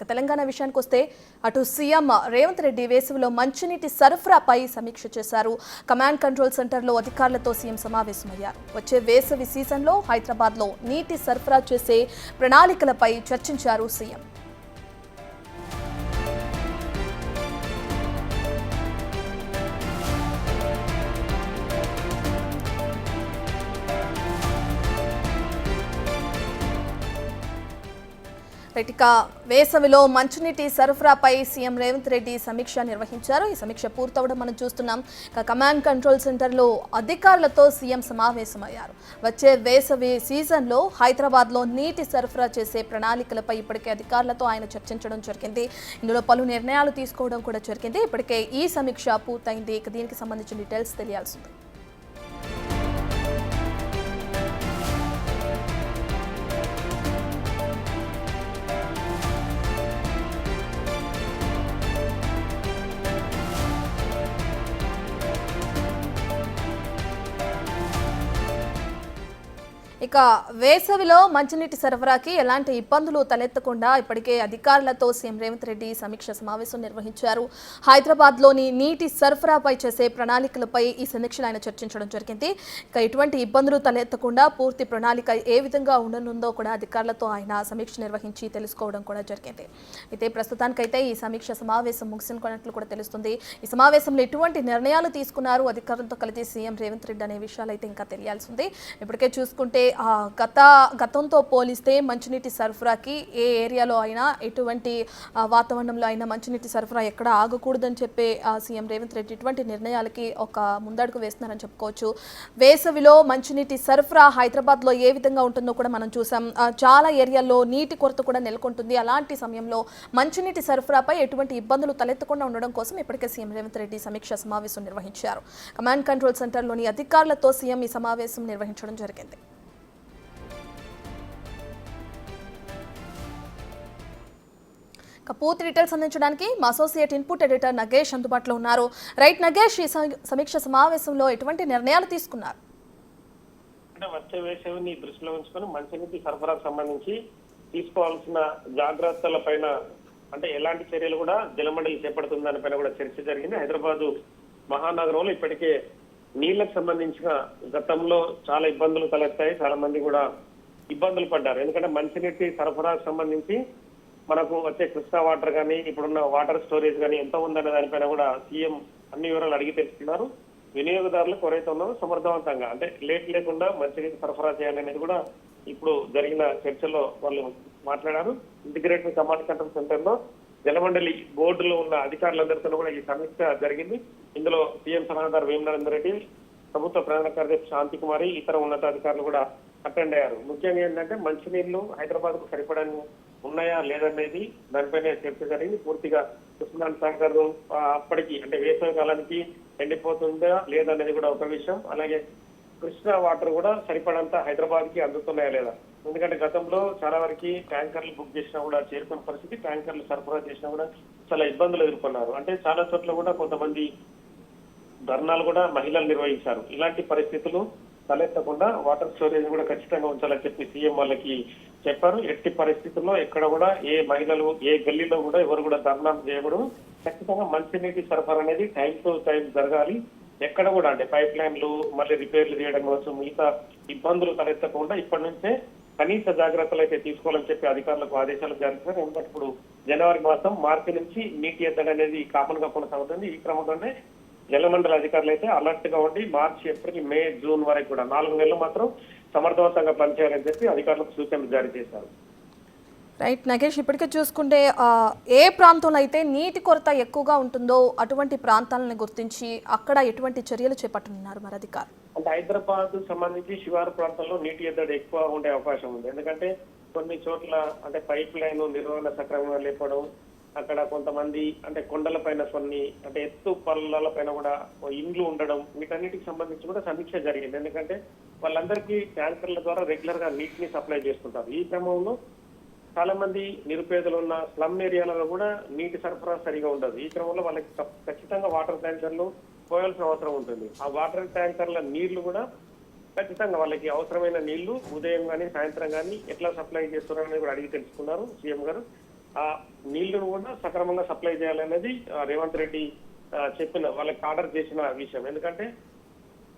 ఇక తెలంగాణ విషయానికి వస్తే అటు సీఎం రేవంత్ రెడ్డి వేసవిలో మంచినీటి సరఫరాపై సమీక్ష చేశారు. కమాండ్ కంట్రోల్ సెంటర్లో అధికారులతో సీఎం సమావేశమయ్యారు. వచ్చే వేసవి సీజన్లో హైదరాబాద్లో నీటి సరఫరా చేసే ప్రణాళికలపై చర్చించారు సీఎం. ఇక వేసవిలో మంచినీటి సరఫరాపై సీఎం రేవంత్ రెడ్డి సమీక్ష నిర్వహించారు. ఈ సమీక్ష పూర్తవడం మనం చూస్తున్నాం. కమాండ్ కంట్రోల్ సెంటర్లో అధికారులతో సీఎం సమావేశమయ్యారు. వచ్చే వేసవి సీజన్లో హైదరాబాద్లో నీటి సరఫరా చేసే ప్రణాళికలపై ఇప్పటికే అధికారులతో ఆయన చర్చించడం జరిగింది. ఇందులో పలు నిర్ణయాలు తీసుకోవడం కూడా జరిగింది. ఇప్పటికే ఈ సమీక్ష పూర్తయింది. ఇక దీనికి సంబంధించిన డీటెయిల్స్ తెలియాల్సింది. ఇక వేసవిలో మంచినీటి సరఫరాకి ఎలాంటి ఇబ్బందులు తలెత్తకుండా ఇప్పటికే అధికారులతో సీఎం రేవంత్ రెడ్డి సమీక్ష సమావేశం నిర్వహించారు. హైదరాబాద్లోని నీటి సరఫరాపై చేసే ప్రణాళికలపై ఈ సమీక్షలో ఆయన చర్చించడం జరిగింది. ఇక ఎటువంటి ఇబ్బందులు తలెత్తకుండా పూర్తి ప్రణాళిక ఏ విధంగా ఉండనుందో కూడా అధికారులతో ఆయన సమీక్ష నిర్వహించి తెలుసుకోవడం కూడా జరిగింది. అయితే ప్రస్తుతానికైతే ఈ సమీక్ష సమావేశం ముగిసినట్లు కూడా తెలుస్తుంది. ఈ సమావేశంలో ఎటువంటి నిర్ణయాలు తీసుకున్నారు అధికారులతో కలిసి సీఎం రేవంత్ రెడ్డి అనే విషయాలు అయితే ఇంకా తెలియాల్సి ఉంది. ఇప్పటికే చూసుకుంటే గతంతో పోలిస్తే మంచినీటి సరఫరాకి ఏ ఏరియాలో అయినా ఎటువంటి వాతావరణంలో అయినా మంచినీటి సరఫరా ఎక్కడ ఆగకూడదని చెప్పే సీఎం రేవంత్ రెడ్డి ఇటువంటి నిర్ణయాలకి ఒక ముందడుగు వేస్తున్నారని చెప్పుకోవచ్చు. వేసవిలో మంచినీటి సరఫరా హైదరాబాద్లో ఏ విధంగా ఉంటుందో కూడా మనం చూసాం. చాలా ఏరియాల్లో నీటి కొరత కూడా నెలకొంటుంది. అలాంటి సమయంలో మంచినీటి సరఫరాపై ఎటువంటి ఇబ్బందులు తలెత్తకుండా ఉండడం కోసం ఇప్పటికే సీఎం రేవంత్ రెడ్డి సమీక్ష సమావేశం నిర్వహించారు. కమాండ్ కంట్రోల్ సెంటర్లోని అధికారులతో సీఎం ఈ సమావేశం నిర్వహించడం జరిగింది. పూర్తి డీటెయిల్స్ అందించడానికి మా అసోసియేట్ ఇన్పుట్ ఎడిటర్ నగేష్ అందుబాటులో ఉన్నారు. రైట్ నగేష్, ఈ సమీక్ష సమావేశంలో ఎటువంటి నిర్ణయాలు తీసుకున్నారు? అంటే వచ్చే వేసవిని దృష్టిలో ఉంచుకొని మంచినీటి సరఫరాకు సంబంధించి తీసుకోవాల్సిన జాగ్రత్తల పైన అంటే ఎలాంటి చర్యలు కూడా జలమండలి చేపడుతుంది దానిపైన కూడా చర్చ జరిగింది. హైదరాబాద్ మహానగరంలో ఇప్పటికే నీళ్లకు సంబంధించిన గతంలో చాలా ఇబ్బందులు తలెత్తాయి. చాలా మంది కూడా ఇబ్బందులు పడ్డారు. ఎందుకంటే మంచినీటి సరఫరాకు సంబంధించి మనకు వచ్చే కృష్ణా వాటర్ కానీ ఇప్పుడున్న వాటర్ స్టోరేజ్ కానీ ఎంత ఉందనే దానిపైన కూడా సీఎం అన్ని వివరాలు అడిగి తెలుసుకున్నారు. వినియోగదారులకు ఎవరైతే ఉన్నారో సమర్థవంతంగా అంటే లేట్ లేకుండా మంచినీటి సరఫరా చేయాలనేది కూడా ఇప్పుడు జరిగిన చర్చల్లో వాళ్ళు మాట్లాడారు. ఇంటిగ్రేటెడ్ కమాండ్ కంట్రోల్ సెంటర్ లో జలమండలి బోర్డులో ఉన్న అధికారులందరితో కూడా ఈ సమీక్ష జరిగింది. ఇందులో సీఎం సలహాదారు వేమునరేందర్ రెడ్డి, ప్రభుత్వ ప్రధాన కార్యదర్శి శాంతి కుమారి, ఇతర ఉన్నతాధికారులు కూడా అటెండ్ అయ్యారు. ముఖ్యంగా ఏంటంటే మంచినీళ్లు హైదరాబాద్ కు సరిపడని ఉన్నాయా లేదనేది దానిపైన చర్చ జరిగింది. పూర్తిగా కృష్ణా సాగర్ అప్పటికి అంటే వేసవి కాలానికి ఎండిపోతుందా లేదనేది కూడా ఒక విషయం. అలాగే కృష్ణా వాటర్ కూడా సరిపడంత హైదరాబాద్ కి అందుతున్నాయా లేదా, ఎందుకంటే గతంలో చాలా వరకు ట్యాంకర్లు బుక్ చేసినా కూడా చేరుకున్న పరిస్థితి, ట్యాంకర్లు సరఫరా చేసినా కూడా చాలా ఇబ్బందులు ఎదుర్కొన్నారు. అంటే చాలా చోట్ల కూడా కొంతమంది ధర్నాలు కూడా మహిళలు నిర్వహించారు. ఇలాంటి పరిస్థితులు తలెత్తకుండా వాటర్ స్టోరేజ్ కూడా ఖచ్చితంగా ఉంచాలని చెప్పి సీఎం వాళ్ళకి చెప్పారు. ఎట్టి పరిస్థితుల్లో ఎక్కడ కూడా ఏ మహిళలు ఏ గల్లీలో కూడా ఎవరు కూడా ధర్నాలు చేయకూడదు. ఖచ్చితంగా మంచినీటి సరఫరా అనేది టైం టు టైం జరగాలి. ఎక్కడ కూడా అంటే పైప్ లైన్లు మళ్ళీ రిపేర్లు చేయడం కోసం మిగతా ఇబ్బందులు తలెత్తకుండా ఇప్పటి నుంచే కనీస జాగ్రత్తలు అయితే తీసుకోవాలని చెప్పి అధికారులకు ఆదేశాలు జారీ చేశారు. ఎందుకంటే ఇప్పుడు జనవరి మాసం మార్చి నుంచి నీటి ఎద్దడి అనేది కామన్ గా కొనసాగుతుంది. ఈ క్రమంలోనే జలమండలి అధికారులు అయితే అలర్ట్ గా ఉండి మార్చి, ఏప్రిల్, మే, జూన్ వరకు కూడా 4 నెలలు మాత్రం సమర్థవంతంగా పనిచేయాలని చెప్పి అధికారులకు సూచనలు జారీ చేశారు. రైట్ నగేష్, ఇప్పటికే చూసుకుంటే ఏ ప్రాంతంలో అయితే నీటి కొరత ఎక్కువగా ఉంటుందో అటువంటి ప్రాంతాలను గుర్తించి అక్కడ ఎటువంటి చర్యలు చేపట్టనున్నారు మరి అధికారులు? అంటే హైదరాబాద్ సంబంధించి శివారు ప్రాంతంలో నీటి ఎద్దడి ఎక్కువ ఉండే అవకాశం ఉంది. ఎందుకంటే కొన్ని చోట్ల అంటే పైప్ లైన్ నిర్వహణ సక్రమంగా లేపడం, అక్కడ కొంతమంది అంటే కొండల పైన కొన్ని అంటే ఎత్తు పల్లాల పైన కూడా ఇండ్లు ఉండడం, వీటన్నిటికి సంబంధించి కూడా సమీక్ష జరిగింది. ఎందుకంటే వాళ్ళందరికీ ట్యాంకర్ల ద్వారా రెగ్యులర్ గా నీటిని సప్లై చేస్తుంటారు. ఈ క్రమంలో చాలా మంది నిరుపేదలు ఉన్న స్లమ్ ఏరియాలలో కూడా నీటి సరఫరా సరిగా ఉండదు. ఈ క్రమంలో వాళ్ళకి ఖచ్చితంగా వాటర్ ట్యాంకర్లు పోయాల్సిన అవసరం ఉంటుంది. ఆ వాటర్ ట్యాంకర్ల నీళ్లు కూడా ఖచ్చితంగా వాళ్ళకి అవసరమైన నీళ్లు ఉదయం కానీ సాయంత్రం కానీ ఎట్లా సప్లై చేస్తున్నారనేది కూడా అడిగి తెలుసుకున్నారు సీఎం గారు. ఆ నీళ్లను కూడా సక్రమంగా సప్లై చేయాలనేది రేవంత్ రెడ్డి చెప్పిన వాళ్ళకి ఆర్డర్ చేసిన విషయం. ఎందుకంటే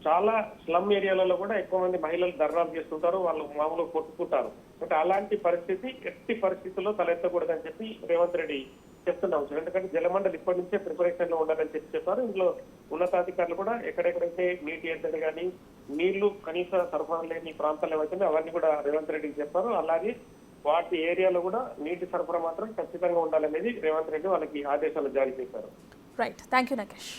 చాలా స్లమ్ ఏరియాలలో కూడా ఎక్కువ మంది మహిళలు ధర్నాలు చేస్తుంటారు, వాళ్ళు మామూలుగా కొట్టుకుంటారు. అంటే అలాంటి పరిస్థితి ఎట్టి పరిస్థితుల్లో తలెత్తకూడదని చెప్పి రేవంత్ రెడ్డి చెప్తున్నాం. ఎందుకంటే జలమండలి ఇప్పటి నుంచే ప్రిపరేషన్ లో ఉండాలని చెప్పారు. ఇందులో ఉన్నతాధికారులు కూడా ఎక్కడెక్కడైతే నీటి ఎద్దడి కానీ నీళ్లు కనీస సరఫరా లేని ప్రాంతాలు ఏవైతే అవన్నీ కూడా రేవంత్ రెడ్డికి చెప్పారు. అలాగే వాటి ఏరియాలో కూడా నీటి సరఫరా మాత్రం ఖచ్చితంగా ఉండాలనేది రేవంత్ రెడ్డి వాళ్ళకి ఆదేశాలు జారీ చేశారు. Right, thank you నకేష్.